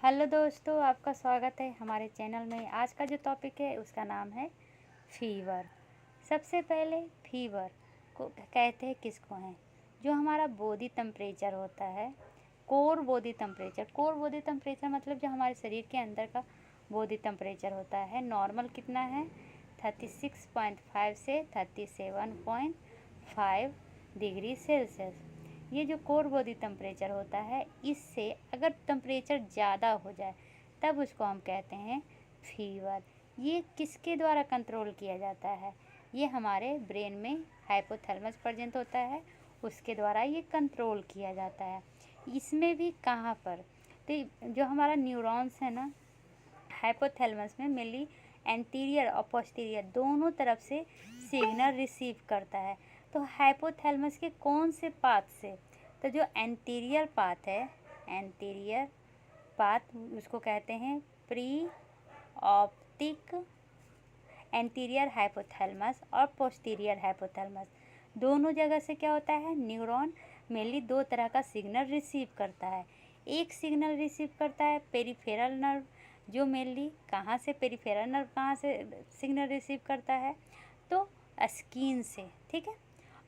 Hello दोस्तों, आपका स्वागत है हमारे चैनल में। आज का जो टॉपिक है उसका नाम है फीवर। सबसे पहले फीवर को कहते हैं किसको हैं? जो हमारा बॉडी टेम्परेचर होता है, core body temperature. Core body temperature मतलब जो हमारे शरीर के अंदर का बॉडी टेम्परेचर होता है। नॉर्मल कितना है? 36.5 से 37.5 डिग्री सेल्सियस। ये जो कोर बॉडी टेम्परेचर होता है, इससे अगर टेम्परेचर ज़्यादा हो जाए तब उसको हम कहते हैं फीवर। ये किसके द्वारा कंट्रोल किया जाता है? ये हमारे ब्रेन में हाइपोथैलेमस प्रेजेंट होता है, उसके द्वारा ये कंट्रोल किया जाता है। इसमें भी कहाँ पर? तो जो हमारा न्यूरॉन्स है ना, हाइपोथैलेमस में मेनली एंटीरियर और पोस्टीरियर दोनों तरफ से सिग्नल रिसीव करता है। तो हाइपोथैलेमस के कौन से पाथ से? तो जो एंटीरियर पाथ है, एंटीरियर पाथ उसको कहते हैं प्री ऑप्टिक एंटीरियर हाइपोथैलेमस और पोस्टीरियर हाइपोथैलेमस। दोनों जगह से क्या होता है? न्यूरॉन मेनली दो तरह का सिग्नल रिसीव करता है। एक सिग्नल रिसीव करता है पेरिफेरल नर्व, जो मेनली कहाँ से, पेरिफेरल नर्व कहाँ से सिग्नल रिसीव करता है? तो स्किन से, ठीक है।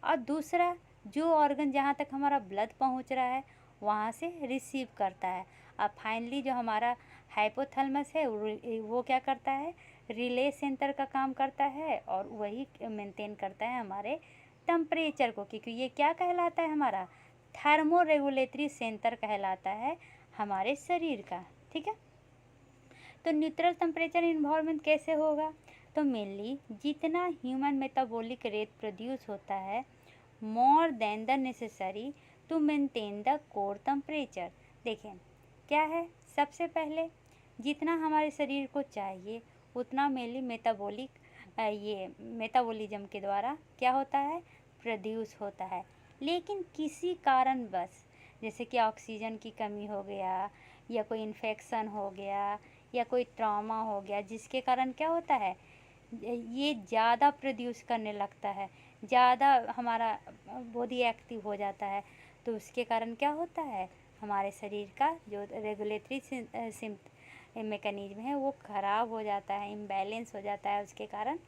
और दूसरा जो ऑर्गन जहाँ तक हमारा ब्लड पहुँच रहा है वहाँ से रिसीव करता है। अब फाइनली जो हमारा हाइपोथैलेमस है वो क्या करता है? रिले सेंटर का काम करता है और वही मेंटेन करता है हमारे टेम्परेचर को, क्योंकि ये क्या कहलाता है? हमारा थर्मो रेगुलेटरी सेंटर कहलाता है हमारे शरीर का, ठीक है। तो न्यूट्रल टेम्परेचर इन्वायरमेंट कैसे होगा? तो मेनली जितना ह्यूमन मेटाबॉलिक रेट प्रोड्यूस होता है more than the necessary to maintain the core temperature. देखें क्या है, सबसे पहले जितना हमारे शरीर को चाहिए उतना मेनली ये मेटाबॉलिज्म के द्वारा क्या होता है? प्रोड्यूस होता है। लेकिन किसी कारणवश, जैसे कि ऑक्सीजन की कमी हो गया या कोई इन्फेक्शन हो गया या कोई ट्रॉमा हो गया, जिसके कारण क्या होता है? ये ज़्यादा प्रोड्यूस करने लगता है, ज़्यादा हमारा बॉडी एक्टिव हो जाता है। तो उसके कारण क्या होता है? हमारे शरीर का जो रेगुलेटरी मैकेनिज्म है वो ख़राब हो जाता है, इम्बैलेंस हो जाता है, उसके कारण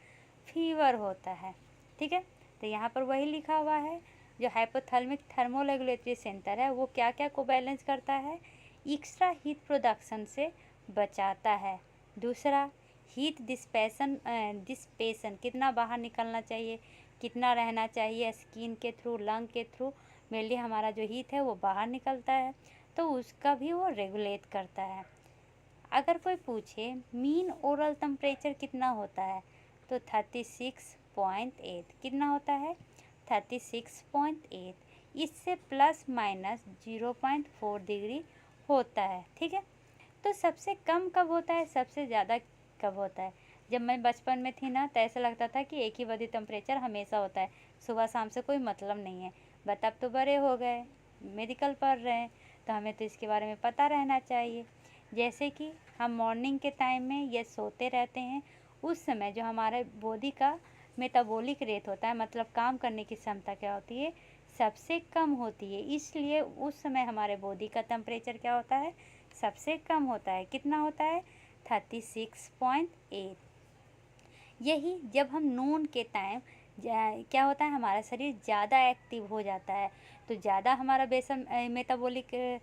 फीवर होता है, ठीक है। तो यहाँ पर वही लिखा हुआ है, जो हाइपोथैलेमिक थर्मोरेगुलेटरी सेंटर है वो क्या क्या को बैलेंस करता है? एक्स्ट्रा हीट प्रोडक्शन से बचाता है। दूसरा, हीट डिस्पेशन कितना बाहर निकलना चाहिए, कितना रहना चाहिए स्किन के थ्रू, लंग के थ्रू मेनली हमारा जो हीट है वो बाहर निकलता है, तो उसका भी वो रेगुलेट करता है। अगर कोई पूछे मीन ओरल टेम्परेचर कितना होता है, तो 36.8 कितना होता है? 36.8। इससे प्लस माइनस 0.4 डिग्री होता है, ठीक है। तो सबसे कम कब होता है, सबसे ज़्यादा कब होता है? जब मैं बचपन में थी ना तो ऐसा लगता था कि एक ही बॉडी टेम्परेचर हमेशा होता है, सुबह शाम से कोई मतलब नहीं है। बट अब तो बड़े हो गए, मेडिकल पढ़ रहे हैं, तो हमें तो इसके बारे में पता रहना चाहिए। जैसे कि हम मॉर्निंग के टाइम में ये सोते रहते हैं, उस समय जो हमारे बॉडी का मेटाबॉलिक रेट होता है, मतलब काम करने की क्षमता क्या होती है? सबसे कम होती है। इसलिए उस समय हमारे बॉडी का टेम्परेचर क्या होता है? सबसे कम होता है। कितना होता है? 36.8। यही जब हम नून के टाइम क्या होता है? हमारा शरीर ज़्यादा एक्टिव हो जाता है, तो ज़्यादा हमारा बेसन मेटाबॉलिक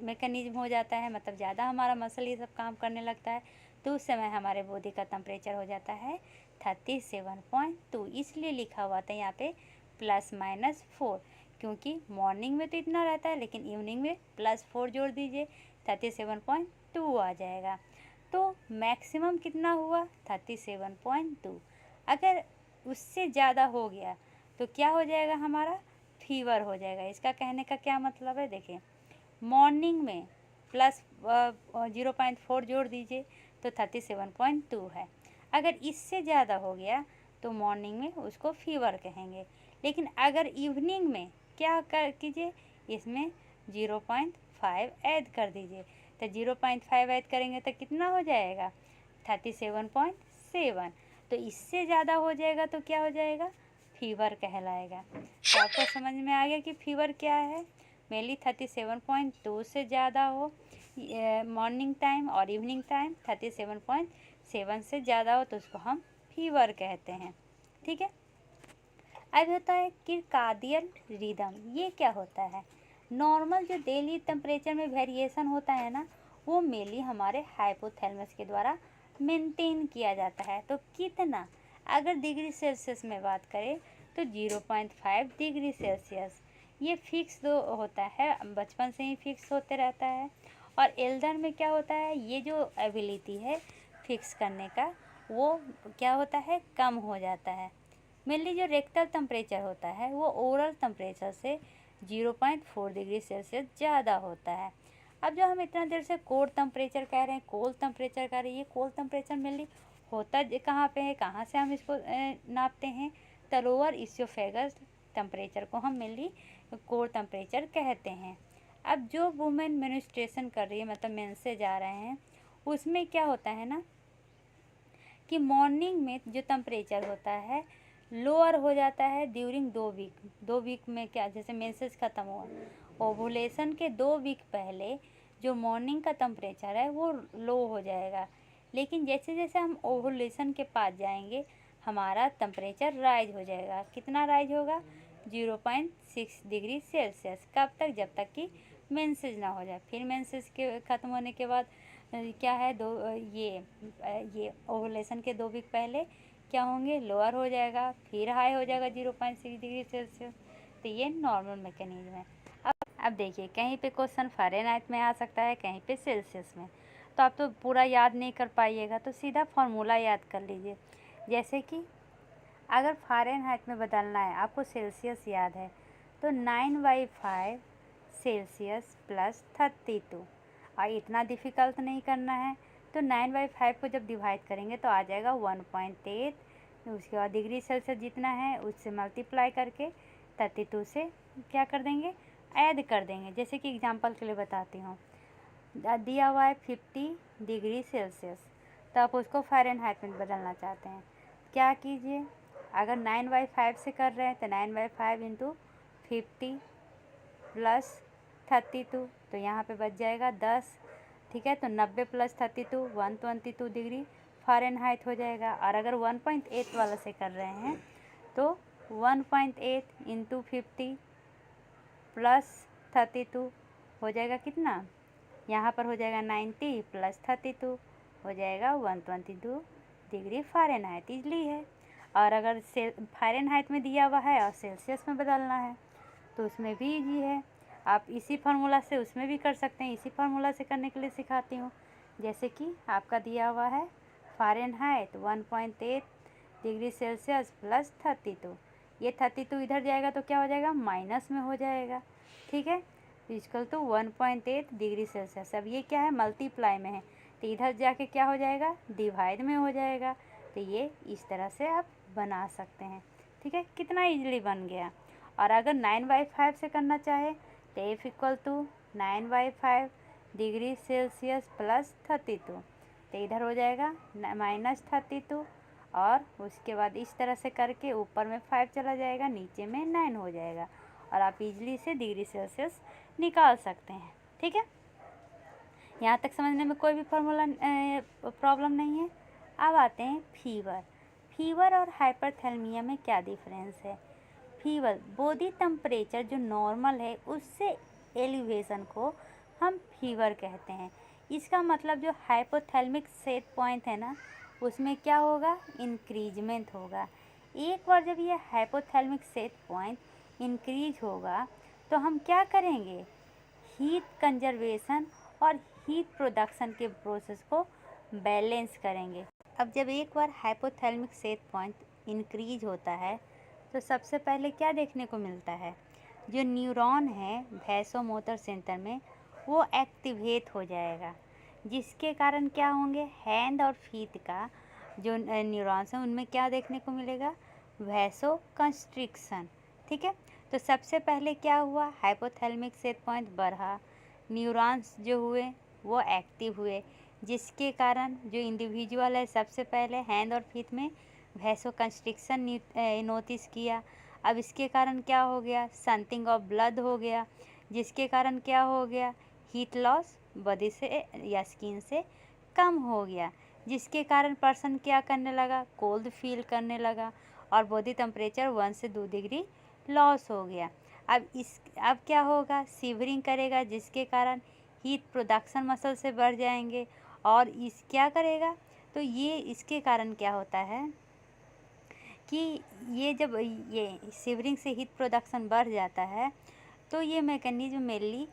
मैकेनिज्म हो जाता है, मतलब ज़्यादा हमारा मसल ये सब काम करने लगता है, तो उस समय हमारे बॉडी का टेम्परेचर हो जाता है 37.2। इसलिए लिखा हुआ था यहाँ पे +-4, क्योंकि मॉर्निंग में तो इतना रहता है लेकिन इवनिंग में +4 जोड़ दीजिए, 37.2 आ जाएगा। तो मैक्सिमम कितना हुआ? 37.2। अगर उससे ज़्यादा हो गया तो क्या हो जाएगा? हमारा फीवर हो जाएगा। इसका कहने का क्या मतलब है? देखिए, मॉर्निंग में प्लस 0.4 जोड़ दीजिए तो 37.2 है। अगर इससे ज़्यादा हो गया तो मॉर्निंग में उसको फीवर कहेंगे। लेकिन अगर इवनिंग में क्या कर कीजिए, इसमें 0.5 ऐड कर दीजिए, तो 0.5 ऐड करेंगे तो कितना हो जाएगा? 37.7। तो इससे ज़्यादा हो जाएगा तो क्या हो जाएगा? फीवर कहलाएगा। तो आपको समझ में आ गया कि फीवर क्या है? मेनली 37.2 से ज़्यादा हो मॉर्निंग टाइम और इवनिंग टाइम 37.7 से ज़्यादा हो तो उसको हम फीवर कहते हैं। ठीक है। अब होता है किरकादियल रिदम। ये क्या होता है? नॉर्मल जो डेली टेम्परेचर में वेरिएशन होता है ना, वो मेनली हमारे हाइपोथैलेमस के द्वारा मेंटेन किया जाता है। तो कितना? अगर डिग्री सेल्सियस में बात करें तो 0.5 डिग्री सेल्सियस। ये फिक्स दो होता है, बचपन से ही फिक्स होते रहता है। और एल्डर में क्या होता है, ये जो एबिलिटी है फिक्स करने का, वो क्या होता है, कम हो जाता है। मेनली जो रेक्टल टेम्परेचर होता है वो ओरल टेम्परेचर से 0.4 डिग्री सेल्सियस ज़्यादा होता है। अब जो हम इतना देर से कोर टेम्परेचर कह रहे हैं, कोल्ड टेम्परेचर कह रहे हैं, ये कोल्ड टेम्परेचर मेनली होता कहाँ पे है, कहाँ से हम इसको नापते हैं? तो लोअर इसोफेगस टेम्परेचर को हम मेनली कोर टेम्परेचर कहते हैं। अब जो वुमेन मेंस्ट्रुएशन कर रही है, मतलब मेंसेज आ रहे हैं, उसमें क्या होता है ना कि मॉर्निंग में जो टेम्परेचर होता है लोअर हो जाता है ड्यूरिंग 2 वीक। 2 वीक में क्या, जैसे मेंसेस ख़त्म हुआ, ओवुलेशन के 2 वीक पहले जो मॉर्निंग का टेम्परेचर है वो लो हो जाएगा। लेकिन जैसे जैसे हम ओवुलेशन के पास जाएंगे हमारा टेम्परेचर राइज हो जाएगा। कितना राइज होगा? 0.6 डिग्री सेल्सियस। कब तक? जब तक कि मेंसेस ना हो जाए। फिर मेंसेस के ख़त्म होने के बाद क्या है, ये ओवुलेशन के 2 वीक पहले क्या होंगे, लोअर हो जाएगा, फिर हाई हो जाएगा 0.6 डिग्री सेल्सियस। तो ये नॉर्मल मैकेनिज्म है। अब देखिए, कहीं पे क्वेश्चन फ़ारेनहाइट में आ सकता है, कहीं पे सेल्सियस में। तो आप तो पूरा याद नहीं कर पाइएगा, तो सीधा फॉर्मूला याद कर लीजिए। जैसे कि अगर फ़ारेनहाइट में बदलना है, आपको सेल्सियस याद है, तो 9/5 सेल्सियस प्लस 32। और इतना डिफ़िकल्ट नहीं करना है, तो 9/5 को जब डिवाइड करेंगे तो आ जाएगा 1.8। उसके बाद डिग्री सेल्सियस जितना है उससे मल्टीप्लाई करके 32 से क्या कर देंगे, ऐड कर देंगे। जैसे कि एग्जांपल के लिए बताती हूँ, दिया हुआ है 50 डिग्री सेल्सियस, तो आप उसको फ़ारेनहाइट में बदलना चाहते हैं। क्या कीजिए, अगर 9/5 से कर रहे हैं तो 9/5 इंटू 50 प्लस 32, तो यहाँ पे बच जाएगा 10। ठीक है, तो 90 प्लस 32 122 डिग्री फ़ारेनहाइट हो जाएगा। और अगर 1.8 वाला से कर रहे हैं तो 1.8 इंटू 50 प्लस 32 हो जाएगा कितना, यहाँ पर हो जाएगा 90 प्लस 32 हो जाएगा 122 डिग्री फ़ारेनहाइट। इजली है। और अगर फ़ारेनहाइट में दिया हुआ है और सेल्सियस में बदलना है तो उसमें भी इजी है। आप इसी फार्मूला से उसमें भी कर सकते हैं। इसी फार्मूला से करने के लिए सिखाती हूँ। जैसे कि आपका दिया हुआ है फ़ारेनहाइट 1.8 डिग्री सेल्सियस प्लस 32। ये 32 इधर जाएगा तो क्या हो जाएगा, माइनस में हो जाएगा। ठीक है, इक्वल टू 1.8 डिग्री सेल्सियस। अब ये क्या है, मल्टीप्लाई में है, तो इधर जाके क्या हो जाएगा, डिवाइड में हो जाएगा। तो ये इस तरह से आप बना सकते हैं। ठीक है, कितना इजीली बन गया। और अगर 9/5 से करना चाहे तो F equal to 9/5 degree Celsius plus 32, तो इधर हो जाएगा माइनस 32। और उसके बाद इस तरह से करके ऊपर में 5 चला जाएगा, नीचे में 9 हो जाएगा। और आप इजली से डिग्री सेल्सियस निकाल सकते हैं। ठीक है, यहाँ तक समझने में कोई भी फार्मूला प्रॉब्लम नहीं है। अब आते हैं फीवर। फीवर और हाइपरथर्मिया में क्या डिफरेंस है? फीवर बॉडी टेम्परेचर जो नॉर्मल है उससे एलिवेशन को हम फीवर कहते हैं। इसका मतलब जो हाइपोथैलेमिक सेट पॉइंट है ना, उसमें क्या होगा, इंक्रीजमेंट होगा। एक बार जब ये हाइपोथैलेमिक सेट पॉइंट इंक्रीज होगा तो हम क्या करेंगे, हीट कंजर्वेशन और हीट प्रोडक्शन के प्रोसेस को बैलेंस करेंगे। अब जब एक बार हाइपोथैलेमिक सेट पॉइंट इंक्रीज होता है तो सबसे पहले क्या देखने को मिलता है, जो न्यूरॉन है वैसोमोटर सेंटर में वो एक्टिवेट हो जाएगा, जिसके कारण क्या होंगे, हैंड और फीट का जो न्यूरॉन्स हैं उनमें क्या देखने को मिलेगा, वैसो कंस्ट्रिक्शन। ठीक है, तो सबसे पहले क्या हुआ, हाइपोथैलेमिक सेट पॉइंट बढ़ा, न्यूरॉन्स जो हुए वो एक्टिव हुए, जिसके कारण जो इंडिविजुअल है सबसे पहले हैंड और फीट में वैसो कंस्ट्रिक्शन नोटिस किया। अब इसके कारण क्या हो गया, संथिंग ऑफ ब्लड हो गया, जिसके कारण क्या हो गया, हीट लॉस बॉडी से या स्किन से कम हो गया, जिसके कारण पर्सन क्या करने लगा, कोल्ड फील करने लगा और बॉडी टेम्परेचर 1 से 2 डिग्री लॉस हो गया। अब क्या होगा, शिवरिंग करेगा, जिसके कारण हीट प्रोडक्शन मसल से बढ़ जाएंगे और इस क्या करेगा, तो ये इसके कारण क्या होता है कि ये जब ये शिवरिंग से हीट प्रोडक्शन बढ़ जाता है तो ये मैकेनिज्म मेनली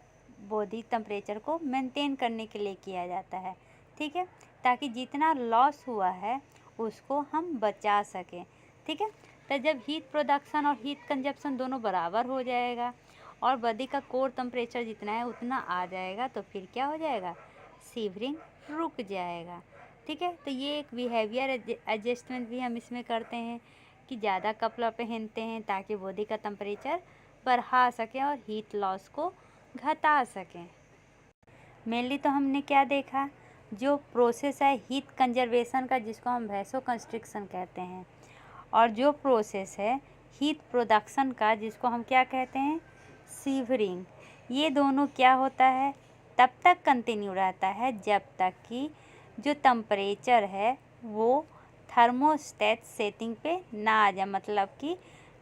बॉडी टेम्परेचर को मेंटेन करने के लिए किया जाता है, ठीक है, ताकि जितना लॉस हुआ है उसको हम बचा सकें, ठीक है। तो जब हीट प्रोडक्शन और हीट कंजप्शन दोनों बराबर हो जाएगा और बॉडी का कोर टेम्परेचर जितना है उतना आ जाएगा तो फिर क्या हो जाएगा, शिवरिंग रुक जाएगा, ठीक है। तो ये एक बिहेवियर एडजस्टमेंट भी हम इसमें करते हैं कि ज़्यादा कपड़ा पहनते हैं ताकि बॉडी का टेम्परेचर बढ़ा सकें और हीट लॉस को घटा सकें। मेनली तो हमने क्या देखा, जो प्रोसेस है हीट कंजर्वेशन का जिसको हम वैसो कंस्ट्रिक्शन कहते हैं, और जो प्रोसेस है हीट प्रोडक्शन का जिसको हम क्या कहते हैं, शिवरिंग। ये दोनों क्या होता है, तब तक कंटिन्यू रहता है जब तक कि जो टेम्परेचर है वो थर्मोस्टेट सेटिंग पे ना आ जाए, मतलब कि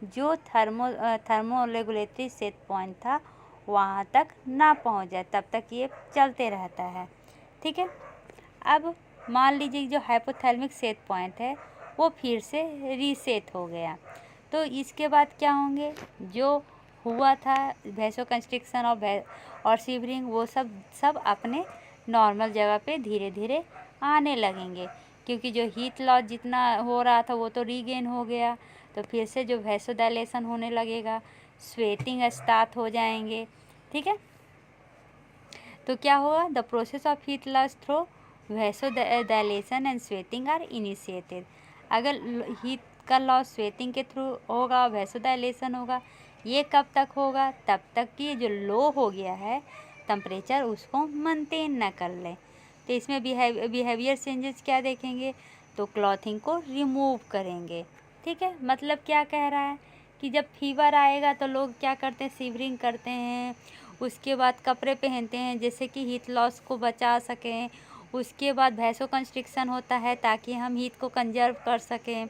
जो थर्मो रेगुलेटरी सेट पॉइंट था वहाँ तक ना पहुँच जाए, तब तक ये चलते रहता है, ठीक है। अब मान लीजिए जो हाइपोथैलेमिक सेट पॉइंट है वो फिर से रीसेट हो गया, तो इसके बाद क्या होंगे, जो हुआ था वैसो कंस्ट्रिक्शन और शिवरिंग वो सब अपने नॉर्मल जगह पे धीरे धीरे आने लगेंगे, क्योंकि जो हीट लॉस जितना हो रहा था वो तो रीगेन हो गया, तो फिर से जो वैसोडाइलेशन होने लगेगा, स्वेटिंग स्टार्ट हो जाएंगे, ठीक है। तो क्या होगा, the process of heat loss through vasodilation and sweating are initiated. अगर हीट का लॉस स्वेटिंग के थ्रू होगा, वैसोडाइलेशन होगा, ये कब तक होगा, तब तक कि जो लो हो गया है टेम्परेचर उसको मेंटेन ना कर ले। तो इसमें बिहेवियर चेंजेस क्या देखेंगे, तो क्लॉथिंग को रिमूव करेंगे, ठीक है। मतलब क्या कह रहा है कि जब फीवर आएगा तो लोग क्या करते हैं, शिवरिंग करते हैं, उसके बाद कपड़े पहनते हैं जैसे कि हीट लॉस को बचा सकें, उसके बाद वैसो कंस्ट्रिक्शन होता है ताकि हम हीट को कंजर्व कर सकें,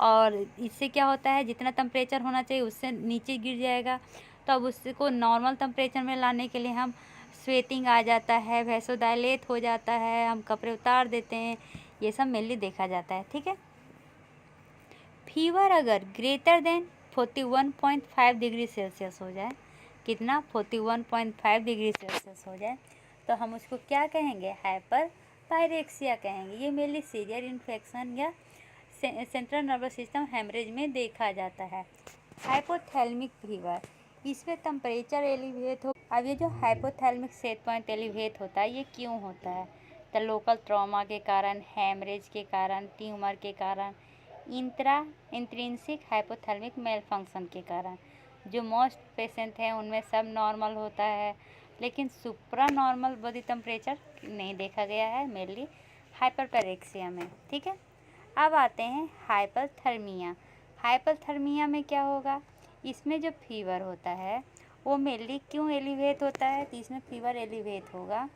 और इससे क्या होता है जितना टेम्परेचर होना चाहिए उससे नीचे गिर जाएगा, तो अब उसको नॉर्मल टेम्परेचर में लाने के लिए हम स्वेटिंग आ जाता है, वैसोडाइलेट हो जाता है, हम कपड़े उतार देते हैं, ये सब मेनली देखा जाता है, ठीक है। फीवर अगर ग्रेटर देन 41.5 डिग्री सेल्सियस हो जाए, कितना, 41.5 डिग्री सेल्सियस हो जाए, तो हम उसको क्या कहेंगे, हाइपर पायरेक्सिया कहेंगे। ये मेनली सीवियर इन्फेक्शन या सेंट्रल नर्वस सिस्टम हेमरेज में देखा जाता है। हाइपोथैलेमिक फीवर, इसमें टेम्परेचर एलिवेट हो। अब ये जो हाइपोथैलेमिक सेट पॉइंट एलिवेट होता है ये क्यों होता है, तो लोकल ट्रॉमा के कारण, हेमरेज के कारण, ट्यूमर के कारण, इंट्रिंसिक हाइपोथैलेमिक मेल फंक्शन के कारण। जो मोस्ट पेशेंट हैं उनमें सब नॉर्मल होता है, लेकिन सुप्रा नॉर्मल बॉडी टेम्परेचर नहीं देखा गया है मेनली हाइपरपेरेक्सिया में, ठीक है। अब आते हैं हाइपरथर्मिया। हाइपरथर्मिया में क्या होगा, इसमें जो फीवर होता है वो मेनली क्यों एलिवेट होता है, तो इसमें फीवर एलिवेट होगा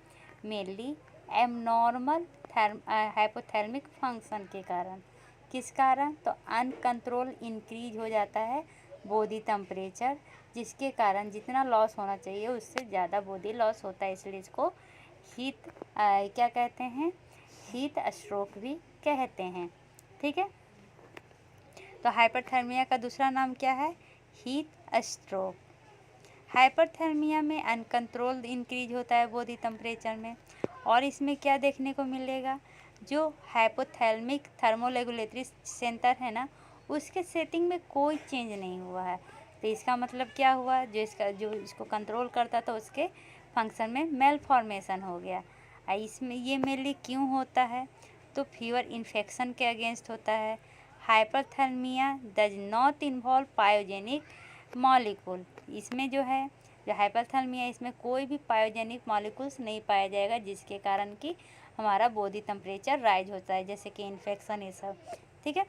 मेनली एबनॉर्मल हाइपोथैलेमिक फंक्शन के कारण। किस कारण, तो अनकंट्रोल इंक्रीज हो जाता है बॉडी टेम्परेचर, जिसके कारण जितना लॉस होना चाहिए उससे ज़्यादा बॉडी लॉस होता है, इसलिए इसको हीट क्या कहते हैं, हीट स्ट्रोक भी कहते हैं, ठीक है। तो हाइपरथर्मिया का दूसरा नाम क्या है, हीट स्ट्रोक। हाइपरथर्मिया में अनकंट्रोल्ड इंक्रीज होता है बॉडी टेम्परेचर में, और इसमें क्या देखने को मिलेगा, जो हाइपोथैलेमिक थर्मोरेगुलेटरी सेंटर है ना उसके सेटिंग में कोई चेंज नहीं हुआ है, तो इसका मतलब क्या हुआ, जो इसको कंट्रोल करता था उसके फंक्शन में मेल फॉर्मेशन हो गया। इसमें ये मेनली क्यों होता है, तो फीवर इन्फेक्शन के अगेंस्ट होता है। Hyperthermia does not involve pyogenic molecule, इसमें जो है जो हाइपरथर्मिया इसमें कोई भी पायोजेनिक मॉलिक्यूल्स नहीं पाया जाएगा, जिसके कारण कि हमारा बॉडी टेम्परेचर राइज होता है, जैसे कि इन्फेक्शन ये सब, ठीक है।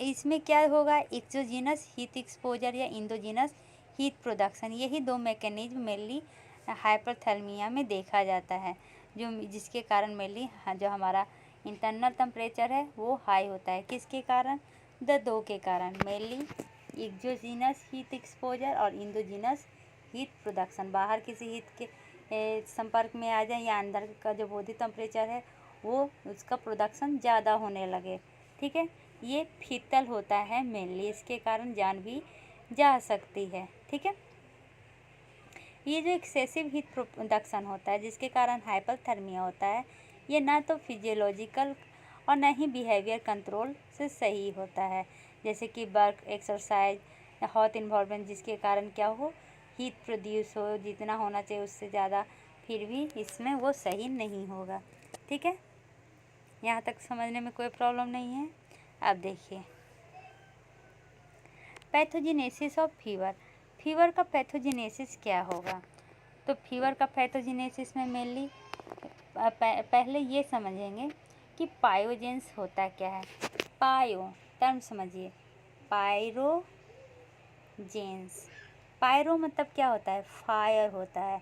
इसमें क्या होगा, एक्सोजीनस हीट एक्सपोजर या इंडोजीनस हीट प्रोडक्शन, यही दो मैकेनिज्म मेनली हाइपरथर्मिया में देखा जाता है, जिसके कारण मेनली जो हमारा इंटरनल टेम्परेचर है वो हाई होता है। किसके कारण? दो के कारण, मेनली एक्सोजीनस हीट एक्सपोजर और इंडोजीनस हीट प्रोडक्शन। बाहर किसी हीट के संपर्क में आ जाए या अंदर का जो बॉडी टेम्परेचर है वो उसका प्रोडक्शन ज़्यादा होने लगे। ठीक है, ये फीतल होता है मेनली, इसके कारण जान भी जा सकती है। ठीक है, ये जो एक्सेसिव हीट प्रोडक्शन होता है जिसके कारण हाइपरथर्मिया होता है, ये ना तो फिजियोलॉजिकल और ना ही बिहेवियर कंट्रोल से सही होता है, जैसे कि वर्क, एक्सरसाइज, हॉट इन्वायरमेंट, जिसके कारण क्या हो, हीट प्रोड्यूस हो, जितना होना चाहिए उससे ज़्यादा, फिर भी इसमें वो सही नहीं होगा। ठीक है, यहाँ तक समझने में कोई प्रॉब्लम नहीं है। अब देखिए पैथोजेनेसिस ऑफ फीवर। फीवर का पैथोजेनेसिस क्या होगा? तो फीवर का पैथोजेनेसिस में मेनली पहले ये समझेंगे कि पायोजेंस होता क्या है। पायो टर्म समझिए, पायरोजेंस। पायरो मतलब क्या होता है? फायर होता है।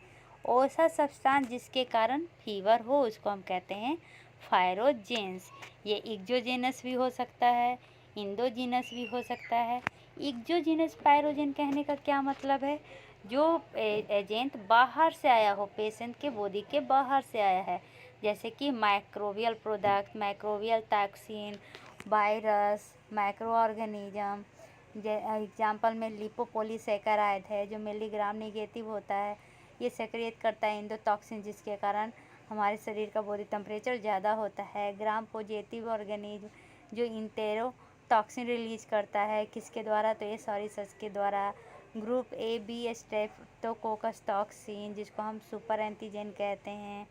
ऐसा सब्सटेंस जिसके कारण फीवर हो उसको हम कहते हैं फायरोजेंस। ये एक्सोजेनस भी हो सकता है, इंडोजीनस भी हो सकता है। एक्सोजीनस पायरोजेन कहने का क्या मतलब है? जो एजेंट बाहर से आया हो, पेशेंट के बॉडी के बाहर से आया है, जैसे कि microbial product, microbial toxin, virus, micro organism. Example में लिपोपॉलीसैकेराइड है जो मिलीग्राम नेगेटिव होता है, ये सेक्रेट करता है एंडोटॉक्सिन, जिसके कारण हमारे शरीर का बॉडी टेम्परेचर ज़्यादा होता है। ग्राम पॉजिटिव ऑर्गेनिज्म जो इंटेरोटॉक्सिन रिलीज करता है, किसके द्वारा? तो ये सॉरी के द्वारा। Group A B streptococcus toxin, जिसको हम सुपर एंटीजन कहते हैं।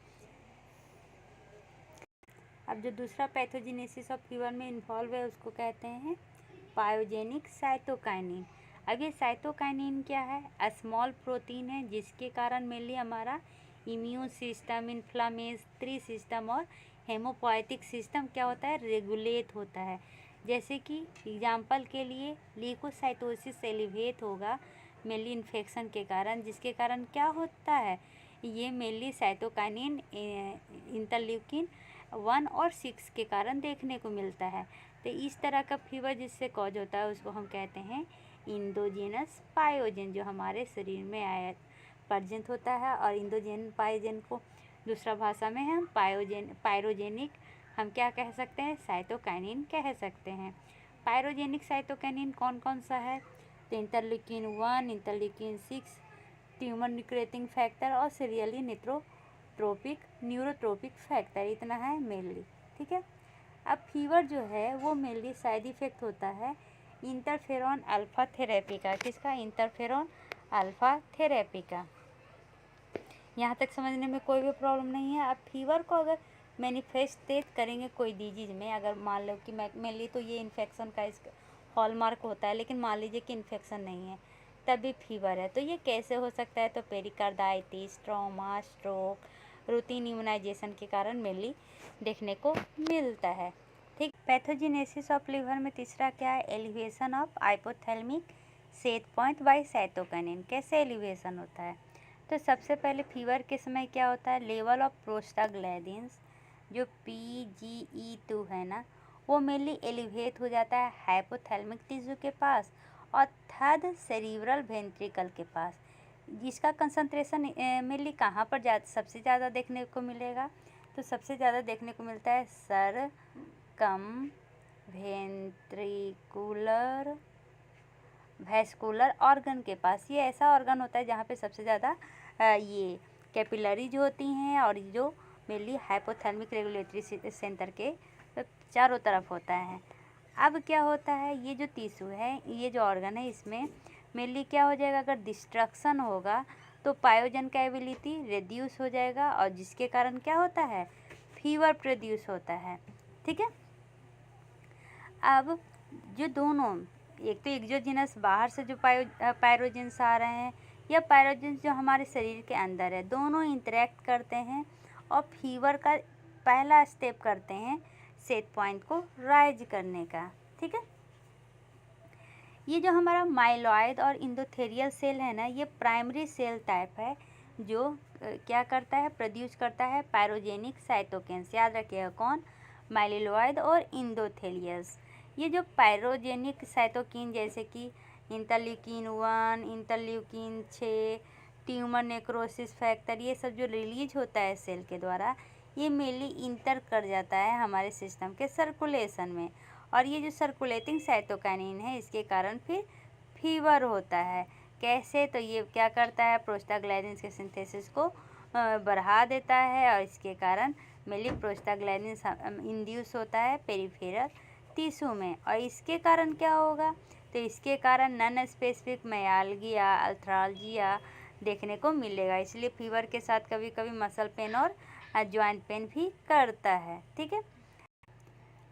अब जो दूसरा पैथोजेनेसिस ऑफ फीवर में इन्वॉल्व है उसको कहते हैं पायोजेनिक साइटोकाइनिन। अब ये साइटोकाइनिन क्या है? स्मॉल प्रोटीन है जिसके कारण मेनली हमारा इम्यून सिस्टम, इन्फ्लामेटरी सिस्टम और हेमोपोएटिक सिस्टम क्या होता है? रेगुलेट होता है। जैसे कि एग्जाम्पल के लिए ल्यूकोसाइटोसिस एलिवेट होगा मेनली इन्फेक्शन के कारण, जिसके कारण क्या होता है? ये मेनली साइटोकाइनिन, इंटरल्यूकिन 1 और 6 के कारण देखने को मिलता है। तो इस तरह का फीवर जिससे कॉज होता है उसको हम कहते हैं इंडोजेनस पायोजन, जो हमारे शरीर में आया प्रेजेंट होता है। और इंडोजेन पायोजन को दूसरा भाषा में हम पायरोजेनिक हम क्या कह सकते हैं? साइटोकाइनिन कह सकते हैं। पायरोजेनिक साइटोकाइनिन कौन कौन सा है? तो इंटरल्यूकिन 1, इंटरल्यूकिन 6, ट्यूमर निक्लेटिंग फैक्टर और सीरियली न्यूरोट्रोपिक फैक्टर, इतना है मेनली। ठीक है, अब फीवर जो है वो मेनली साइड इफ़ेक्ट होता है इंटरफेरॉन अल्फ़ा थेरेपी का। किसका? इंटरफेरॉन अल्फ़ा थेरेपी का। यहाँ तक समझने में कोई भी प्रॉब्लम नहीं है। अब फीवर को अगर मैनिफेस्टेट करेंगे कोई डिजीज़ में, अगर मान लो कि मेनली तो ये इन्फेक्शन का इसका हॉलमार्क होता है, लेकिन मान लीजिए कि इन्फेक्शन नहीं है तब भी फीवर है, तो ये कैसे हो सकता है? तो pericarditis, trauma, stroke, routine immunisation के कारण मेनली देखने को मिलता है। ठीक, पैथोजेनेसिस ऑफ लिवर में तीसरा क्या है? Elevation of hypothalamic set point by cytokinin. कैसे एलिवेशन होता है? तो सबसे पहले फीवर के समय क्या होता है? लेवल ऑफ प्रोस्टाग्लैंडिन्स जो PGE2 है ना, वो मेनली एलिवेट हो जाता है हाइपोथैलेमिक टिश्यू के पास और थर्ड सेरिब्रल वेंट्रिकल के पास। जिसका कंसंट्रेशन मेनली कहाँ पर सबसे ज़्यादा देखने को मिलेगा? तो सबसे ज़्यादा देखने को मिलता है सरकम वेस्कुलर ऑर्गन के पास। ये ऐसा ऑर्गन होता है जहाँ पे सबसे ज़्यादा ये कैपिलरीज होती हैं और जो मेनली हाइपोथैलेमिक रेगुलेटरी सेंटर के चारों तरफ होता है। अब क्या होता है? ये जो टिश्यू है, ये जो ऑर्गन है, इसमें मेनली क्या हो जाएगा? अगर डिस्ट्रक्शन होगा तो पायोजन का एबिलिटी रिड्यूस हो जाएगा और जिसके कारण क्या होता है? फीवर प्रोड्यूस होता है। ठीक है, अब जो दोनों, एक तो एक्सोजेनस बाहर से जो पायरोजेंस आ रहे हैं या पायरोजेंस जो हमारे शरीर के अंदर है, दोनों इंटरेक्ट करते हैं और फीवर का पहला स्टेप करते हैं सेट पॉइंट को राइज करने का। ठीक है, ये जो हमारा माइलॉइड और इंडोथेलियल सेल है ना, ये प्राइमरी सेल टाइप है जो क्या करता है, प्रोड्यूस करता है पायरोजेनिक साइटोकिन्स। याद रखिएगा कौन, माइलिलोइड और इंडोथेलियस। ये जो पायरोजेनिक साइटोकिन जैसे कि interleukin 1, interleukin 6, tumour necrosis factor, ये सब जो रिलीज होता है सेल के द्वारा, ये मेनली इंटर कर जाता है हमारे सिस्टम के सर्कुलेशन में। और ये जो सर्कुलेटिंग साइटोकाइनिन है, इसके कारण फिर फीवर होता है। कैसे, तो ये क्या करता है, प्रोस्टाग्लैंडिन्स के सिंथेसिस को बढ़ा देता है और इसके कारण मेनली प्रोस्टाग्लैंडिन्स इंड्यूस होता है पेरिफेरल टिश्यू में। और इसके कारण क्या होगा, तो इसके कारण नॉन स्पेसिफिक मैयाल्गिया, अल्थ्राल्जिया देखने को मिलेगा। इसलिए फीवर के साथ कभी कभी मसल पेन और जॉइंट पेन भी करता है। ठीक है,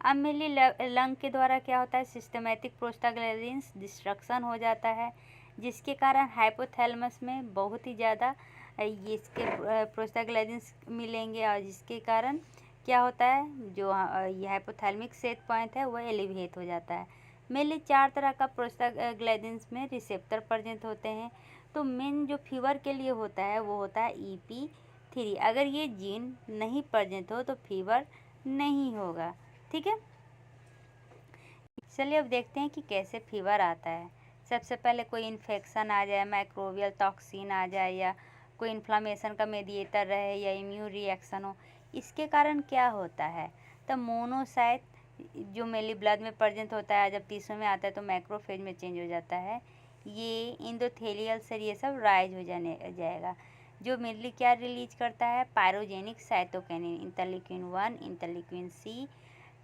अब मेनली लंग के द्वारा क्या होता है, सिस्टमेटिक प्रोस्टाग्लैंडिन्स डिस्ट्रक्शन हो जाता है, जिसके कारण हाइपोथैलेमस में बहुत ही ज़्यादा ये इसके प्रोस्टाग्लैंडिन्स मिलेंगे। और जिसके कारण क्या होता है, जो ये हाइपोथैलेमिक सेट पॉइंट है वो एलिवेट हो जाता है। मेनली 4 तरह का प्रोस्टाग्लैंडिन्स में रिसेप्टर प्रेजेंट होते हैं। तो मेन जो फीवर के लिए होता है वो होता है EP3। अगर ये जीन नहीं प्रेजेंट हो तो फीवर नहीं होगा। ठीक है, चलिए अब देखते हैं कि कैसे फीवर आता है। सबसे पहले कोई इन्फेक्शन आ जाए, माइक्रोबियल टॉक्सिन आ जाए, या कोई इन्फ्लामेशन का मेडिएटर रहे, या इम्यून रिएक्शन हो, इसके कारण क्या होता है, तो मोनोसाइट जो मेनली ब्लड में प्रेजेंट होता है, जब टिश्यू में आता है तो मैक्रोफेज में चेंज हो जाता है। ये इंडोथेलियल से ये सब राइज हो जाएगा, जो मेनली क्या रिलीज करता है, pyrogenic cytokinin, interleukin 1, interleukin C,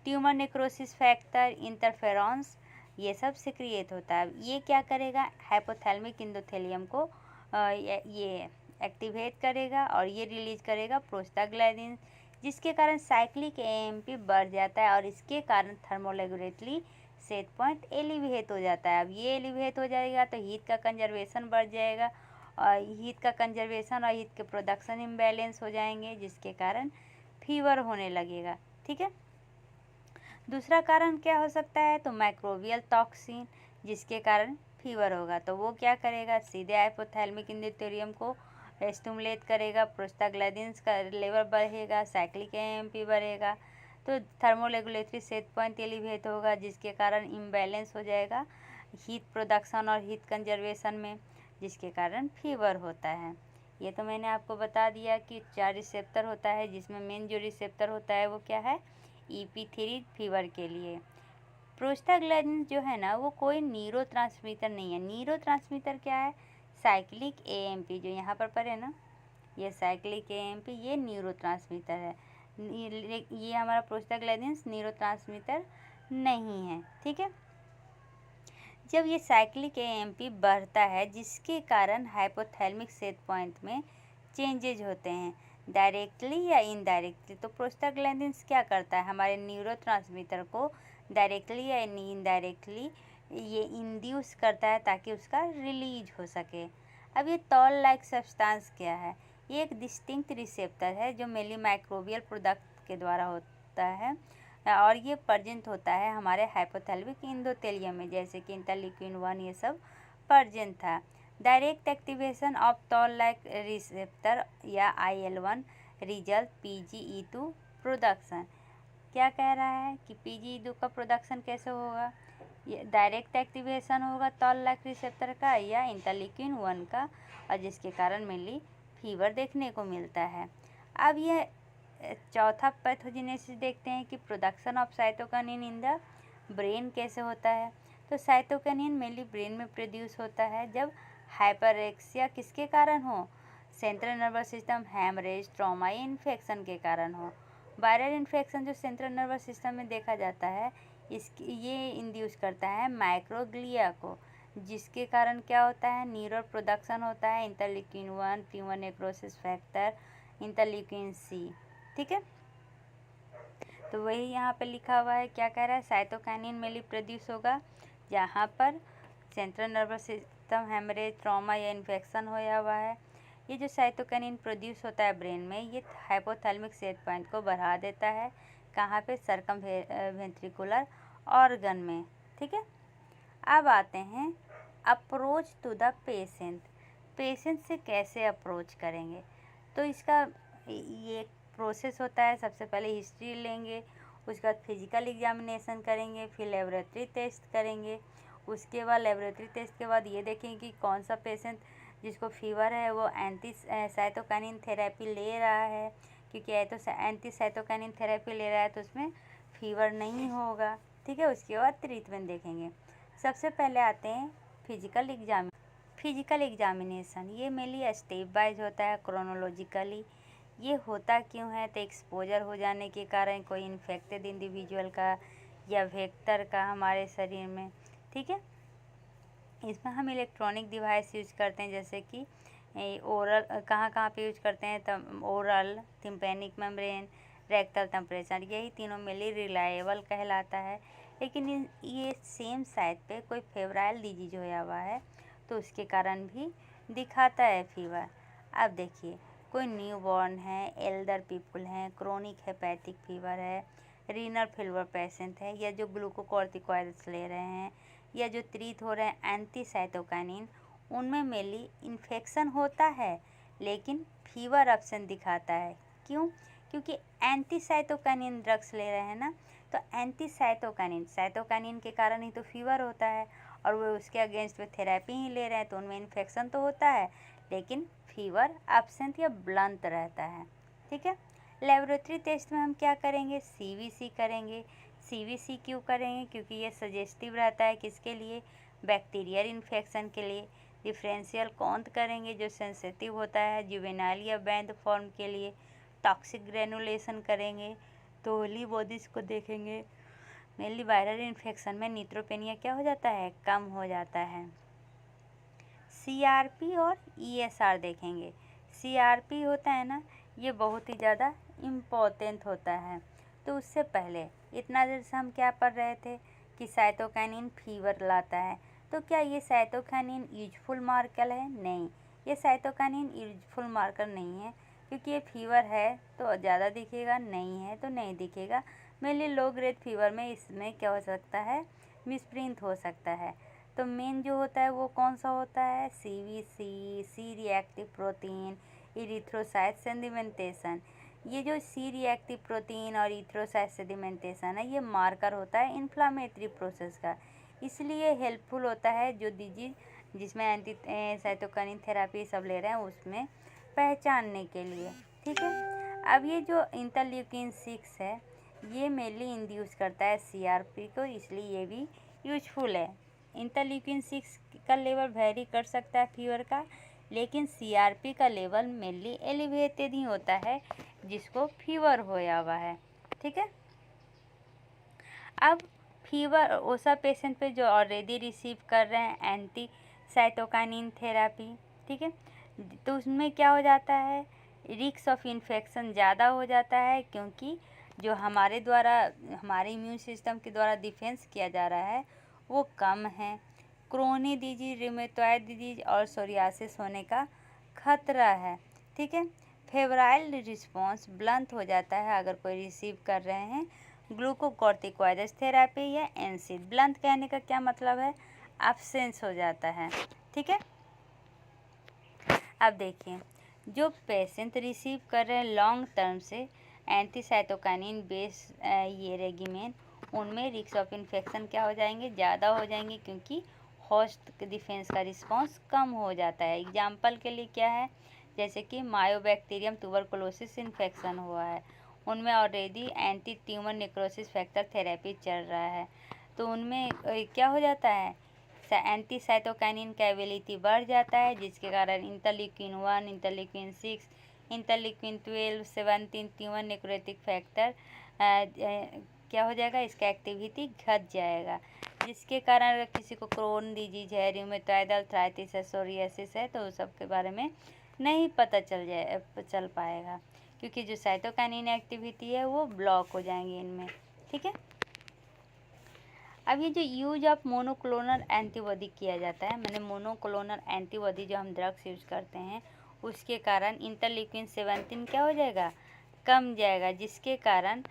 tumour necrosis factor, interferons, ये सब सिक्रिएट होता है। ये क्या करेगा, हाइपोथैलेमिक इंडोथेलियम को ये एक्टिवेट करेगा और ये रिलीज करेगा प्रोस्टाग्लैंडिन, जिसके कारण साइक्लिक AMP बढ़ जाता है और इसके कारण थर्मोरेगुलेटरी सेट पॉइंट एलिवेट हो जाता है। अब ये एलिवेट हो जाएगा तो हीट का कंजर्वेशन बढ़ जाएगा, और हीट का कंजर्वेशन और हीट के प्रोडक्शन इम्बैलेंस हो जाएंगे, जिसके कारण फीवर होने लगेगा। ठीक है, दूसरा कारण क्या हो सकता है, तो माइक्रोबियल टॉक्सिन, जिसके कारण फीवर होगा। तो वो क्या करेगा, सीधे हाइपोथैलेमिक इंडोथेलियम को स्टिमुलेट करेगा, प्रोस्टाग्लैंडिन्स का लेवल बढ़ेगा, साइक्लिक AMP बढ़ेगा, तो थर्मोरेगुलेटरी सेट पॉइंट एलिवेट होगा, जिसके कारण इम्बैलेंस हो जाएगा हीट प्रोडक्शन और हीट कंजर्वेशन में, जिसके कारण फीवर होता है। ये तो मैंने आपको बता दिया कि 4 रिसेप्टर होता है, जिसमें मेन जो रिसेप्टर होता है वो क्या है, EP3 फीवर के लिए। प्रोस्टाग्लैंडिन जो है ना, वो कोई न्यूरोट्रांसमीटर नहीं है। न्यूरोट्रांसमीटर क्या है, साइक्लिक AMP, जो यहाँ पर पढ़े ना, ये साइक्लिक AMP ये न्यूरोट्रांसमीटर है। ये हमारा प्रोस्टाग्लैंडिन न्यूरोट्रांसमीटर नहीं है। ठीक है, जब ये साइक्लिक AMP बढ़ता है, जिसके कारण हाइपोथैलेमिक सेट पॉइंट में चेंजेज होते हैं डायरेक्टली या इनडायरेक्टली। तो प्रोस्टाग्लैंडिन्स क्या करता है, हमारे न्यूरोट्रांसमीटर को डायरेक्टली या इनडायरेक्टली ये इंड्यूस करता है ताकि उसका रिलीज हो सके। अब ये टॉल लाइक सब्सटेंस क्या है, ये एक डिस्टिंक्ट रिसेप्टर है जो मेनली माइक्रोबियल प्रोडक्ट के द्वारा होता है, और ये प्रेजेंट होता है हमारे हाइपोथैलेमिक इंडोथेलियम में, जैसे कि इंटरल्यूकिन 1 ये सब प्रेजेंट था। Direct activation of tall like receptor या IL-1 रिजल्ट PGE2 प्रोडक्शन। क्या कह रहा है कि PGE2 का प्रोडक्शन कैसे होगा, ये डायरेक्ट एक्टिवेशन होगा टॉल लाइक रिसेप्टर का या इंटरल्यूकिन 1 का, और जिसके कारण मेनली फीवर देखने को मिलता है। अब ये चौथा पैथोजेनेसिस देखते हैं कि production of cytokinin in the brain कैसे होता है। तो साइटोकिनिन मेनली ब्रेन में प्रोड्यूस होता है जब हाइपरेक्सिया किसके कारण हो, central nervous system haemorrhage, trauma या इन्फेक्शन के कारण हो। वायरल इन्फेक्शन जो सेंट्रल नर्वस सिस्टम में देखा जाता है, ये इंड्यूस करता है माइक्रोग्लिया को, जिसके कारण क्या होता है, न्यूरो प्रोडक्शन होता है interleukin 1, tumour necrosis factor, interleukin C। ठीक है, तो वही यहाँ पे लिखा हुआ है, क्या कह रहा है, साइटोकाइनिन मेनली प्रोड्यूस होगा जहाँ पर central nervous system haemorrhage, trauma या इन्फेक्शन होया हुआ है। ये जो साइटोकाइनिन प्रोड्यूस होता है ब्रेन में, ये हाइपोथैलेमिक सेट पॉइंट को बढ़ा देता है, कहाँ पे, सर्कमवेंट्रिकुलर ऑर्गन में। ठीक है, अब आते हैं approach to the patient. Patient से कैसे अप्रोच करेंगे, तो इसका ये प्रोसेस होता है। सबसे पहले हिस्ट्री लेंगे, उसके बाद फिजिकल एग्जामिनेशन करेंगे, फिर लेबोरेटरी टेस्ट करेंगे। उसके बाद लेबोरेटरी टेस्ट के बाद ये देखेंगे कि कौन सा पेशेंट जिसको फीवर है वो एंटी साइटोकाइनिन थेरेपी ले रहा है, क्योंकि एंटी साइटोकाइनिन थेरेपी ले रहा है तो उसमें फीवर नहीं होगा। ठीक है, उसके बाद ट्रीटमेंट देखेंगे। सबसे पहले आते हैं फिजिकल एग्जामिनेशन। ये मेनली स्टेप वाइज होता है, क्रोनोलॉजिकली। ये होता क्यों है? तो एक्सपोजर हो जाने के कारण कोई इन्फेक्टेड इंडिविजुअल का या वेक्टर का हमारे शरीर में। ठीक है, इसमें हम इलेक्ट्रॉनिक डिवाइस यूज करते हैं, जैसे कि ओरल, कहाँ पे यूज करते हैं? तब oral, tympanic membrane, rectal temperature, यही तीनों मेनली रिलायबल कहलाता है। लेकिन ये सेम साइट पे कोई फेब्राइल डिजीज होया हुआ है तो उसके कारण भी दिखाता है फीवर। अब देखिए, कोई न्यूबॉर्न है, एल्डर पीपल हैं, क्रोनिक हेपेटिक फीवर है, रीनल फीवर पेशेंट है, या जो ग्लूकोकॉर्टिकॉइड्स ले रहे हैं, या जो ट्रीट हो रहे हैं एंटी साइटोकाइनिन, उनमें मेनली इन्फेक्शन होता है लेकिन फीवर ऑप्शन दिखाता है। क्यों? क्योंकि एंटी साइटोकाइनिन ड्रग्स ले रहे हैं ना, तो एंटी साइटोकाइनिन के कारण ही तो फीवर होता है, और वो उसके अगेंस्ट में थेरेपी ही ले रहे हैं तो उनमें इन्फेक्शन तो होता है लेकिन फीवर एब्सेंट या ब्लंट रहता है। ठीक है, लेबोरेटरी टेस्ट में हम क्या करेंगे? सीवीसी करेंगे। सीवीसी क्यों करेंगे? क्योंकि ये सजेस्टिव रहता है किसके लिए? बैक्टीरियल इन्फेक्शन के लिए। डिफरेंशियल काउंट करेंगे जो सेंसिटिव होता है जुवेनाइल या बैंड फॉर्म के लिए। टॉक्सिक ग्रेनुलेशन करेंगे, तो होली बॉडीज को देखेंगे। मेनली वायरल इन्फेक्शन में न्यूट्रोपेनिया क्या हो जाता है? कम हो जाता है। सीआरपी और ईएसआर देखेंगे। सीआरपी होता है ना, ये बहुत ही ज़्यादा इम्पोर्टेंट होता है। तो उससे पहले इतना देर से हम क्या पढ़ रहे थे कि साइटोकाइनिन फीवर लाता है, तो क्या ये साइटोकाइनिन यूजफुल मार्कर है? नहीं, ये साइटोकाइनिन यूजफुल मार्कर नहीं है, क्योंकि ये फीवर है तो ज़्यादा दिखेगा, नहीं है तो नहीं दिखेगा। मेनली लो ग्रेड फीवर में इसमें क्या हो सकता है? मिसप्रिंट हो सकता है। तो मेन जो होता है वो कौन सा होता है? CVC, C reactive protein, erythrocyte sedimentation. ये जो सी रिएक्टिव प्रोटीन और इरिथ्रोसाइट सेडिमेंटेशन है, ये मार्कर होता है इन्फ्लामेटरी प्रोसेस का, इसलिए हेल्पफुल होता है जो डिजीज जिसमें एंटी साइटोकाइनिन थेरेपी सब ले रहे हैं उसमें पहचानने के लिए। ठीक है, अब ये जो इंटरल्यूकिन 6 है, ये मेनली इंड्यूस करता है सीआरपी को, इसलिए ये भी यूजफुल है। इंटरल्यूकिन 6 का लेवल वेरी कर सकता है फीवर का, लेकिन सीआरपी का लेवल मेनली एलिवेटेड ही होता है जिसको फीवर होया हुआ है। ठीक है, अब फीवर ओसा पेशेंट पे जो ऑलरेडी रिसीव कर रहे हैं एंटी साइटोकाइनिन थेरेपी, ठीक है, तो उसमें क्या हो जाता है? रिस्क ऑफ इन्फेक्शन ज़्यादा हो जाता है, क्योंकि जो हमारे इम्यून सिस्टम के द्वारा डिफेंस किया जा रहा है वो कम है। क्रोनी डिजीज, रिमेटॉइड डिजीज और सोरियासिस होने का खतरा है। ठीक है, फेब्राइल रिस्पॉन्स ब्लंट हो जाता है अगर कोई रिसीव कर रहे हैं ग्लूकोकॉर्टिकॉइड्स थेरेपी या एनसिड। ब्लंट कहने का क्या मतलब है? एब्सेंस हो जाता है। ठीक है, अब देखिए, जो पेशेंट रिसीव कर रहे हैं लॉन्ग टर्म से एंटी साइटोकाइनिन बेस ये रेगिमेन, उनमें रिस्क ऑफ इन्फेक्शन क्या हो जाएंगे? ज़्यादा हो जाएंगे, क्योंकि होस्ट डिफेंस का रिस्पांस कम हो जाता है। एग्जाम्पल के लिए क्या है? जैसे कि मायोबैक्टीरियम ट्यूबरकुलोसिस इन्फेक्शन हुआ है, उनमें already anti tumour necrosis factor therapy चल रहा है, तो उनमें क्या हो जाता है? एंटी साइटोकाइनिन का एबिलिटी बढ़ जाता है, जिसके कारण interleukin 1, interleukin 6, interleukin 12, 17 tumour necrotic factor क्या हो जाएगा? इसका एक्टिविटी घट जाएगा, जिसके कारण अगर किसी को क्रोन डिजीज है, रूमेटॉइड आर्थराइटिस है, सोरियासिस है, तो उस सब के बारे में नहीं पता चल पाएगा, क्योंकि जो साइटोकाइनिन एक्टिविटी है वो ब्लॉक हो जाएंगे इनमें। ठीक है, अब ये जो यूज ऑफ मोनोक्लोनल एंटीबॉडी किया जाता है, मैंने मोनोक्लोनल एंटीबॉडी जो हम ड्रग्स यूज करते हैं उसके कारण इंटरल्यूकिन 17 क्या हो जाएगा? कम जाएगा, जिसके कारण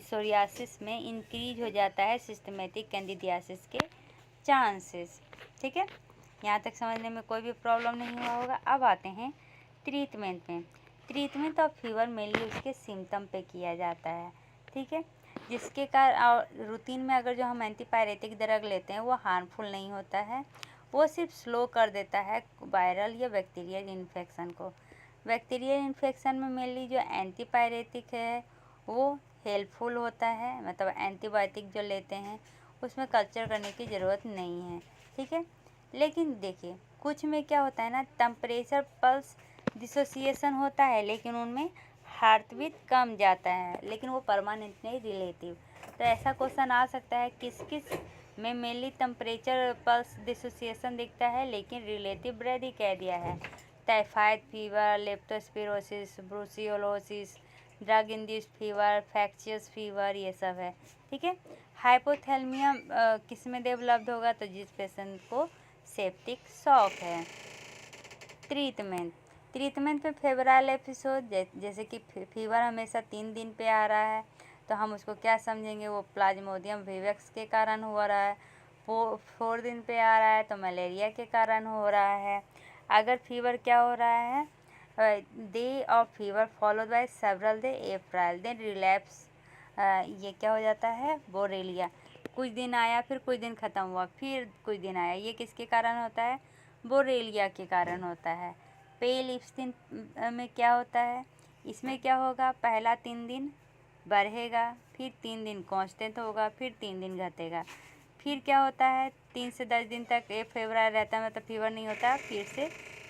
सोरियासिस में इंक्रीज हो जाता है सिस्टमेटिक कैंडिडियासिस के चांसेस। ठीक है, यहाँ तक समझने में कोई भी प्रॉब्लम नहीं हुआ होगा। अब आते हैं ट्रीटमेंट में। ट्रीटमेंट ऑफ फीवर मेनली उसके सिम्टम पे किया जाता है, ठीक है, जिसके कारण रूटीन में अगर जो हम एंटीपायरेटिक ड्रग लेते हैं वो हार्मफुल नहीं होता है, वो सिर्फ स्लो कर देता है वायरल या बैक्टीरियल इन्फेक्शन को। बैक्टीरियल इन्फेक्शन में मेनली जो एंटीपायरेटिक है वो हेल्पफुल होता है, मतलब एंटीबायोटिक जो लेते हैं उसमें कल्चर करने की ज़रूरत नहीं है, ठीक है। लेकिन देखिए कुछ में क्या होता है ना, टेम्परेचर पल्स डिसोसिएशन होता है, लेकिन उनमें हार्ट बीट कम जाता है, लेकिन वो परमानेंट नहीं, रिलेटिव। तो ऐसा क्वेश्चन आ सकता है किस किस में मेनली टेम्परेचर पल्स डिसोसिएशन दिखता है लेकिन रिलेटिव ब्रेडी कह दिया है। Typhoid fever, leptospirosis, brucellosis, drug induced fever, factitious fever, ये सब है, ठीक है। हाइपोथैल्मिया किस में डेवलप्ड होगा, तो जिस पेशेंट को सेप्टिक शॉक है। ट्रीटमेंट में फेब्राइल एपिसोड, जैसे कि फीवर हमेशा 3 दिन पे आ रहा है तो हम उसको क्या समझेंगे, वो प्लाज्मोडियम विवेक्स के कारण हो रहा है। 4 दिन पे आ रहा है तो मलेरिया के कारण हो रहा है। अगर फीवर क्या हो रहा है, day of fever followed by several day afebrile then relapse, ये क्या हो जाता है, बोरेलिया। कुछ दिन आया फिर कुछ दिन ख़त्म हुआ फिर कुछ दिन आया, ये किसके कारण होता है, बोरेलिया के कारण होता है। पेल स्किन में क्या होता है, इसमें क्या होगा, पहला 3 दिन बढ़ेगा, फिर 3 दिन कांस्टेंट होगा, फिर 3 दिन घटेगा, फिर क्या होता है 3 से 10 दिन तक एक फेवराइल रहता है, मतलब फीवर नहीं होता, फिर से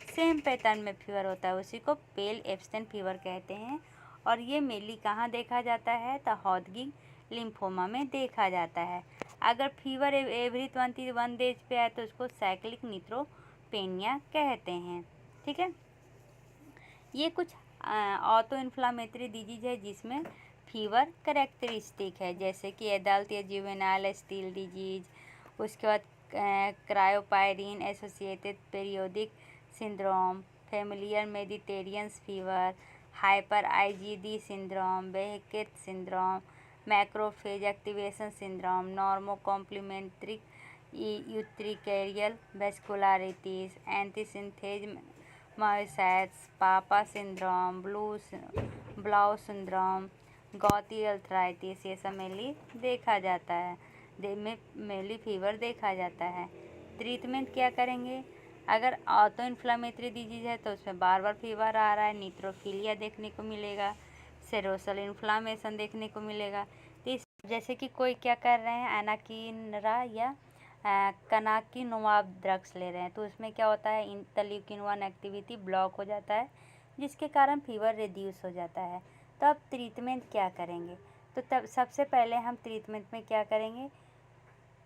सेम पैटर्न में फीवर होता है, उसी को पेल एब्सेंट फीवर कहते हैं। और ये मेनली कहाँ देखा जाता है, तो हॉडगिन लिम्फोमा में देखा जाता है। अगर फीवर एवरी 21 डेज पे आए तो उसको साइक्लिक न्यूट्रोपेनिया कहते हैं, ठीक है। ये कुछ ऑटो इन्फ्लामेटरी डिजीज है जिसमें फीवर करेक्टरिस्टिक है, जैसे कि एडल्ट या जुवेनाइल स्टील डिजीज, उसके बाद cryopyrin associated periodic syndrome, familial Mediterranean fever, hyper IgD syndrome, Behcet syndrome, macrophage activation syndrome, normo complementary urticarial vasculitis, antisynthetase myositis, PAPA syndrome, Blau syndrome, gouty arthritis, ये सब mainly देखा जाता है, mainly fever देखा जाता है। ट्रीटमेंट क्या करेंगे, अगर ऑटो इन्फ्लामेटरी डिजीज है तो उसमें बार बार फीवर आ रहा है, न्यूट्रोफिलिया देखने को मिलेगा, सेरोसल इन्फ्लामेशन देखने को मिलेगा। तो इस जैसे कि कोई क्या कर रहे हैं, एनाकिनरा या कनाकिनुआ ड्रग्स ले रहे हैं, तो उसमें क्या होता है, इंटरल्यूकिन 1 एक्टिविटी ब्लॉक हो जाता है, जिसके कारण फीवर रिड्यूस हो जाता है। तो अब ट्रीटमेंट क्या करेंगे, तो तब सबसे पहले हम ट्रीटमेंट में क्या करेंगे,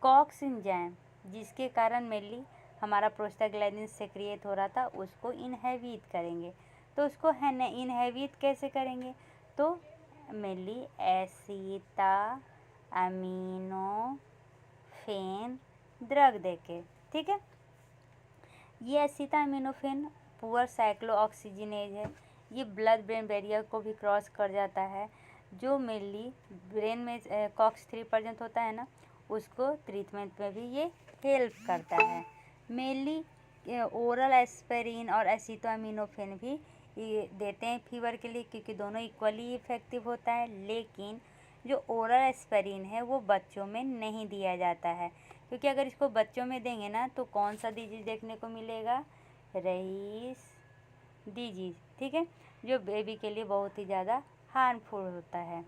कॉक्स एंजाइम जिसके कारण मेनली हमारा प्रोस्टाग्लैंडिन सेक्रिएट हो रहा था उसको इनहेबिट करेंगे। तो उसको इनहेबिट कैसे करेंगे, तो मेनली एसिटामिनोफेन ड्रग देके, ठीक है। ये एसिटामिनोफेन पुअर साइक्लोऑक्सीजिनेज है, ये ब्लड ब्रेन बैरियर को भी क्रॉस कर जाता है, जो मेनली ब्रेन में कॉक्स 3 प्रेजेंट होता है ना, उसको ट्रीटमेंट में भी ये हेल्प करता है। मेनली ओरल एस्पिरिन और एसिटामिनोफेन भी ये देते हैं फीवर के लिए, क्योंकि दोनों इक्वली इफ़ेक्टिव होता है, लेकिन जो ओरल एस्पिरिन है वो बच्चों में नहीं दिया जाता है, क्योंकि अगर इसको बच्चों में देंगे ना तो कौन सा डिजीज़ देखने को मिलेगा, रईस डिजीज़, ठीक है, जो बेबी के लिए बहुत ही ज़्यादा हार्मफुल होता है।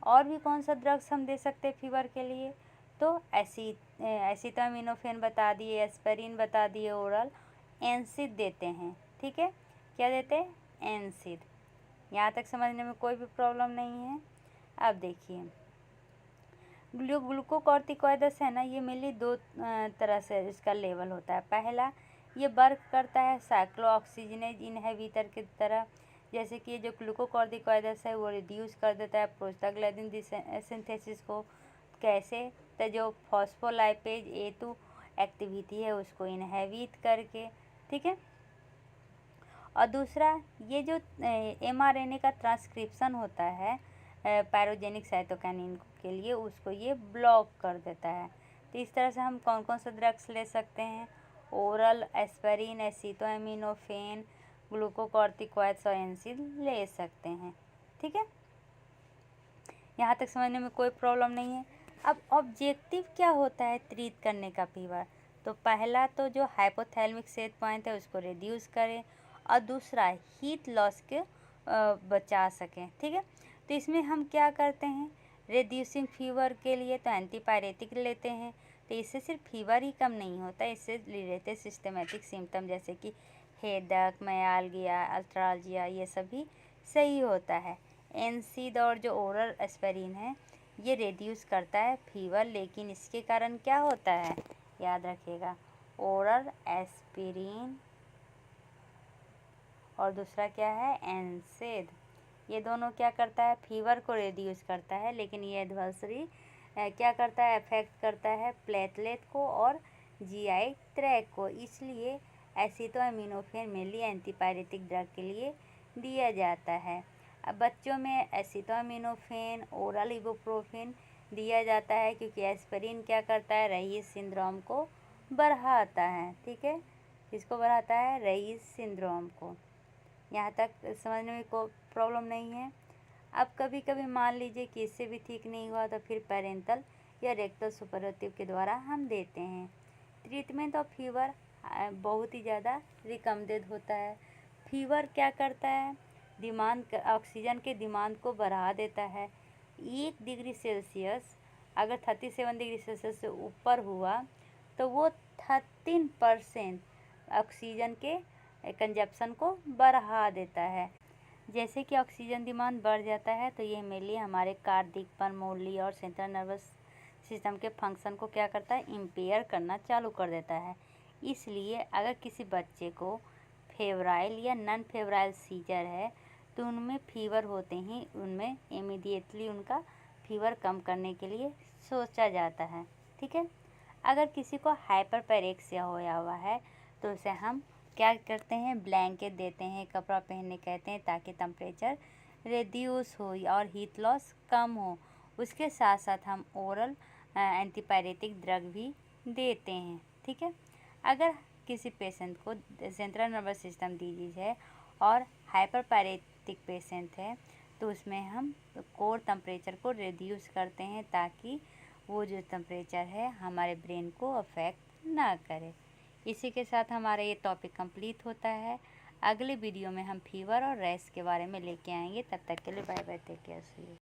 और भी कौन सा ड्रग्स हम दे सकते हैं फीवर के लिए, तो एसिटामिनोफेन बता दिए, एस्पिरिन बता दिए ओरल, एनसिड देते हैं, ठीक है, क्या देते हैं, एनसिड। यहाँ तक समझने में कोई भी प्रॉब्लम नहीं है। अब देखिए ग्लूकोकॉर्टिकॉइड्स है ना, ये मेनली 2 तरह से इसका लेवल होता है। पहला ये वर्क करता है साइक्लोऑक्सीजिनेज इनहिबिटर की तरह, जैसे कि जो ग्लूकोकॉर्टिकॉइड्स है वो रिड्यूस कर देता है प्रोस्टाग्लैंडिन सिंथेसिस को। कैसे, तो जो फॉस्फोलाइपेज A2 एक्टिविटी है उसको इनहिबिट करके, ठीक है। और दूसरा ये जो mRNA का ट्रांसक्रिप्शन होता है पायरोजेनिक साइटोकाइनिन के लिए, उसको ये ब्लॉक कर देता है। तो इस तरह से हम कौन कौन सा ड्रग्स ले सकते हैं, ओरल एस्पिरिन, एसिटामिनोफेन, ग्लूकोकॉर्टिकॉइड्स और एनसी ले सकते हैं। ठीक है, यहाँ तक समझने में कोई प्रॉब्लम नहीं है। अब ऑब्जेक्टिव क्या होता है ट्रीट करने का फीवर? तो पहला तो जो हाइपोथैलेमिक सेट पॉइंट है उसको रिड्यूस करें, और दूसरा हीट लॉस के बचा सकें। ठीक है, तो इसमें हम क्या करते हैं, रिड्यूसिंग फीवर के लिए तो एंटीपायरेटिक लेते हैं। तो इससे सिर्फ फीवर ही कम नहीं होता, इससे रिलेटेड सिस्टमेटिक सिम्टम जैसे कि हेडेक, मायालगिया, अल्ट्रालजिया, ये सभी सही होता है। एनसीड और जो ओरल एस्पिरिन है ये रिड्यूस करता है फीवर, लेकिन इसके कारण क्या होता है, याद रखिएगा, ओरल एस्पिरिन और दूसरा क्या है, एनसेड, ये दोनों क्या करता है, फीवर को रिड्यूस करता है, लेकिन ये एडवर्सरी क्या करता है, अफेक्ट करता है प्लेटलेट को और जीआई ट्रैक को। इसलिए एसिटामिनोफेन मेनली एंटीपायरेटिक ड्रग के लिए दिया जाता है। अब बच्चों में एसिटामिनोफेन, ओरल इबुप्रोफेन दिया जाता है क्योंकि एस्पिरिन क्या करता है, रईस सिंड्रोम को बढ़ाता है। ठीक है, किसको बढ़ाता है, रईस सिंड्रोम को। यहाँ तक समझने में कोई प्रॉब्लम नहीं है। अब कभी कभी मान लीजिए कि इससे भी ठीक नहीं हुआ तो फिर पेरेंटल या रेक्टल सुपरलेटिव के द्वारा हम देते हैं। ट्रीटमेंट ऑफ फीवर बहुत ही ज़्यादा रिकमेंडेड होता है। फीवर क्या करता है, डिमांड, ऑक्सीजन के डिमांड को बढ़ा देता है। 1 डिग्री सेल्सियस अगर 37 डिग्री सेल्सियस से ऊपर हुआ तो वो 13% ऑक्सीजन के कंजप्शन को बढ़ा देता है। जैसे कि ऑक्सीजन डिमांड बढ़ जाता है तो ये मेनली हमारे कार्डिक, पल्मोनरी और सेंट्रल नर्वस सिस्टम के फंक्शन को क्या करता है, इम्पेयर करना चालू कर देता है। इसलिए अगर किसी बच्चे को फेवराइल या नॉन फेवराइल सीजर है तो उनमें फीवर होते ही उनमें इमीडिएटली उनका फीवर कम करने के लिए सोचा जाता है। ठीक है, अगर किसी को हाइपरपेरेक्सिया होया हुआ है तो उसे हम क्या करते हैं, ब्लैंकेट देते हैं, कपड़ा पहनने कहते हैं ताकि टेम्परेचर रिड्यूस हो और हीट लॉस कम हो। उसके साथ साथ हम ओरल एंटीपायरेटिक ड्रग भी देते हैं। ठीक है, अगर किसी पेशेंट को सेंट्रल नर्वस सिस्टम डिजीज है और हाइपरपायरेटिक पेशेंट है तो उसमें हम कोर टेम्परेचर को रिड्यूस करते हैं ताकि वो जो टेम्परेचर है हमारे ब्रेन को अफेक्ट ना करे। इसी के साथ हमारा ये टॉपिक कंप्लीट होता है। अगले वीडियो में हम फीवर और रैश के बारे में लेके आएंगे। तब तक के लिए bye bye, take care, see you.